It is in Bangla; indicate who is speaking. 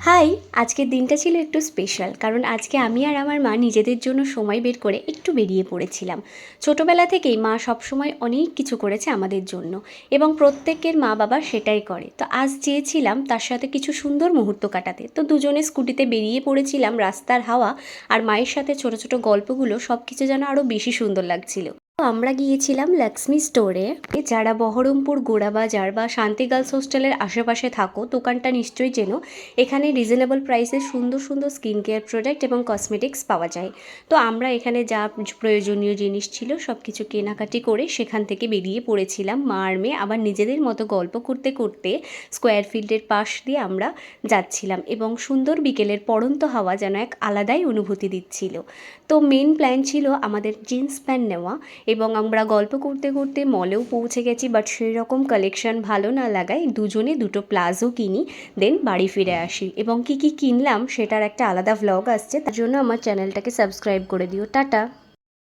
Speaker 1: হাই। আজকের দিনটা ছিল একটু স্পেশাল, কারণ আজকে আমি আর আমার মা নিজেদের জন্য সময় বের করে একটু বেরিয়ে পড়েছিলাম। ছোটবেলা থেকেই মা সবসময় অনেক কিছু করেছে আমাদের জন্য, এবং প্রত্যেকের মা বাবা সেটাই করে। তো আজ চেয়েছিলাম তার সাথে কিছু সুন্দর মুহূর্ত কাটাতে, তো দুজনে স্কুটিতে বেরিয়ে পড়েছিলাম। রাস্তার হাওয়া আর মায়ের সাথে ছোট ছোট গল্পগুলো সব কিছু যেন আরও বেশি সুন্দর লাগছিল। তো আমরা গিয়েছিলাম লক্ষ্মী স্টোরে। যারা বহরমপুর গোড়াবাজার বা শান্তি গার্লস হোস্টেলের আশেপাশে থাকো, দোকানটা নিশ্চয়ই চেনো। এখানে রিজনেবল প্রাইসে সুন্দর সুন্দর স্কিন কেয়ার প্রোডাক্ট এবং কসমেটিক্স পাওয়া যায়। তো আমরা এখানে যা প্রয়োজনীয় জিনিস ছিল সব কিছু কেনাকাটি করে সেখান থেকে বেরিয়ে পড়েছিলাম মা আর মেয়ে। আবার নিজেদের মতো গল্প করতে করতে স্কোয়ার ফিল্ডের পাশ দিয়ে আমরা যাচ্ছিলাম, এবং সুন্দর বিকেলের পড়ন্ত হাওয়া যেন এক আলাদাই অনুভূতি দিচ্ছিল। তো মেন প্ল্যান ছিল আমাদের জিন্স প্যান্ট নেওয়া, এবং আমরা গল্প করতে করতে মলেও পৌঁছে গেছি। বাট সেই রকম কালেকশন ভালো না লাগায় দুজনে দুটো প্লাজো কিনি, দেন বাড়ি ফিরে আসি। এবং কি কি কিনলাম সেটার একটা আলাদা ভ্লগ আসছে, তার জন্য আমার চ্যানেলটাকে সাবস্ক্রাইব করে দিও। টাটা।